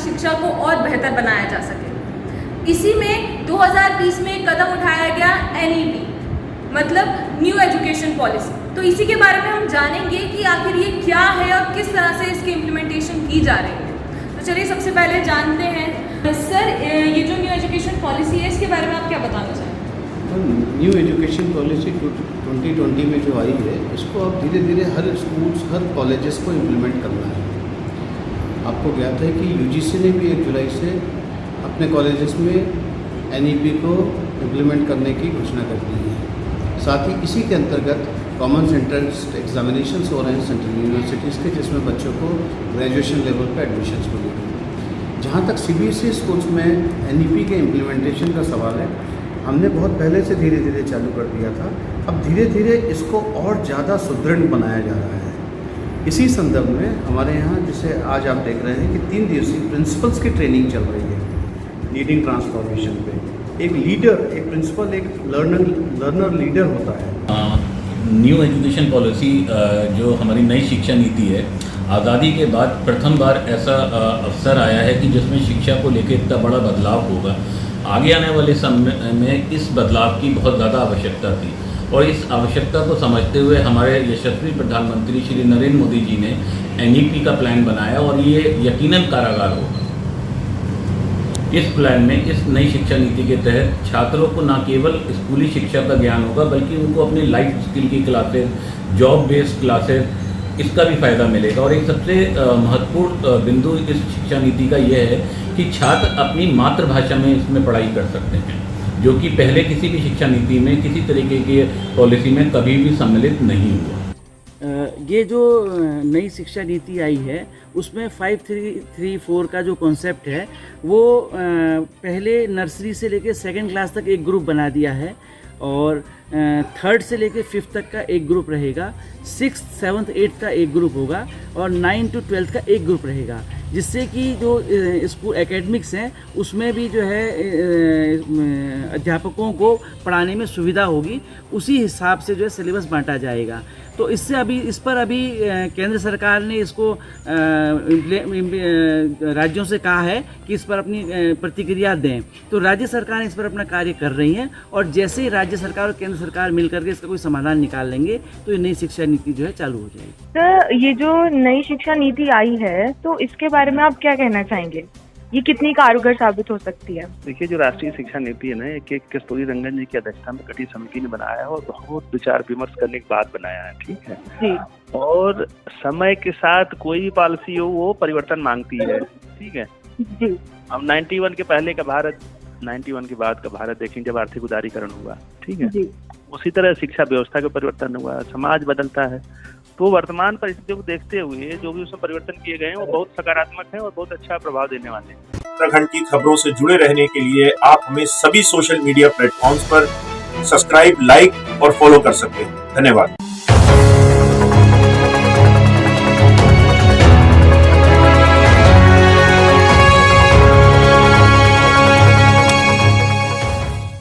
शिक्षा को और बेहतर बनाया जा सके। इसी में 2020 में कदम उठाया गया NEP मतलब न्यू एजुकेशन पॉलिसी। तो इसी के बारे में हम जानेंगे कि आखिर ये क्या है और किस तरह से इसकी इम्प्लीमेंटेशन की जा रही है। तो चलिए सबसे पहले जानते हैं सर, ये जो न्यू एजुकेशन पॉलिसी है इसके बारे में आप क्या बताना चाहेंगे? न्यू एजुकेशन पॉलिसी 2020 में जो आई है, इसको अब धीरे धीरे हर स्कूल्स, हर कॉलेजेस को इम्प्लीमेंट करना है। आपको ज्ञात है कि UGC ने भी 1 जुलाई से अपने कॉलेजेस में NEP को इम्प्लीमेंट करने की घोषणा कर दी है। साथ ही इसी के अंतर्गत कॉमन एंट्रेंस एग्जामिनेशंस हो रहे हैं सेंट्रल यूनिवर्सिटीज़ के, जिसमें बच्चों को ग्रेजुएशन लेवल पर एडमिशन्स मिलेंगे। जहाँ तक CBSE स्कूल्स में NEP के इम्प्लीमेंटेशन का सवाल है, हमने बहुत पहले से धीरे धीरे चालू कर दिया था। अब धीरे धीरे इसको और ज़्यादा सुदृढ़ बनाया जा रहा है। इसी संदर्भ में हमारे यहाँ, जिसे आज आप देख रहे हैं कि 3 दिवसीय प्रिंसिपल्स की ट्रेनिंग चल रही है लीडिंग ट्रांसफॉर्मेशन पे। एक लीडर, एक प्रिंसिपल, एक लर्नर लीडर होता है। न्यू एजुकेशन पॉलिसी जो हमारी नई शिक्षा नीति है, आज़ादी के बाद प्रथम बार ऐसा अवसर आया है कि जिसमें शिक्षा को लेकर इतना बड़ा बदलाव होगा। आगे आने वाले समय में इस बदलाव की बहुत ज़्यादा आवश्यकता थी और इस आवश्यकता को समझते हुए हमारे यशस्वी प्रधानमंत्री श्री नरेंद्र मोदी जी ने NEP का प्लान बनाया और ये यकीनन कारागार होगा। इस प्लान में, इस नई शिक्षा नीति के तहत छात्रों को न केवल स्कूली शिक्षा का ज्ञान होगा, बल्कि उनको अपनी लाइफ स्किल की क्लासेस, जॉब बेस्ड क्लासेस, इसका भी फ़ायदा मिलेगा। और एक सबसे महत्वपूर्ण बिंदु इस शिक्षा नीति का यह है कि छात्र अपनी मातृभाषा में इसमें पढ़ाई कर सकते हैं, जो कि पहले किसी भी शिक्षा नीति में, किसी तरीके की पॉलिसी में कभी भी सम्मिलित नहीं हुआ। ये जो नई शिक्षा नीति आई है उसमें 5334 का जो कॉन्सेप्ट है वो पहले नर्सरी से लेके 2nd क्लास तक एक ग्रुप बना दिया है और 3rd से लेके 5th तक का एक ग्रुप रहेगा, 6th, 7th, 8th का एक ग्रुप होगा और 9th to 12th का एक ग्रुप रहेगा, जिससे कि जो स्कूल एकेडमिक्स हैं उसमें भी जो है अध्यापकों को पढ़ाने में सुविधा होगी। उसी हिसाब से जो है सिलेबस बांटा जाएगा। तो इससे इस पर अभी केंद्र सरकार ने इसको राज्यों से कहा है कि इस पर अपनी प्रतिक्रिया दें। तो राज्य सरकार इस पर अपना कार्य कर रही हैं और जैसे ही राज्य सरकार और केंद्र सरकार मिलकर के इसका कोई समाधान निकाल लेंगे तो ये नई शिक्षा नीति जो है चालू हो जाएगी। तो ये जो नई शिक्षा नीति आई है तो इसके बारे में आप क्या कहना चाहेंगे? ये कितनी कारगर साबित हो सकती है? देखिए, जो राष्ट्रीय शिक्षा नीति है ना, एक कस्तूरी रंगन जी की अध्यक्षता में गठित समिति ने बनाया है और बहुत विचार विमर्श करने के बाद बनाया है। ठीक है जी। और समय के साथ कोई भी पॉलिसी हो वो परिवर्तन मांगती है। ठीक है जी। अब 91 के पहले का भारत, 91 के बाद का भारत देखें, जब आर्थिक उदारीकरण हुआ, ठीक है जी। उसी तरह शिक्षा व्यवस्था का परिवर्तन हुआ, समाज बदलता है। तो वर्तमान परिस्थितियों को देखते हुए जो भी उसमें परिवर्तन किए गए हैं वो बहुत सकारात्मक है और बहुत अच्छा प्रभाव देने वाले हैं। उत्तराखंड की खबरों से जुड़े रहने के लिए आप हमें सभी सोशल मीडिया प्लेटफॉर्म्स पर सब्सक्राइब, लाइक और फॉलो कर सकते हैं। धन्यवाद।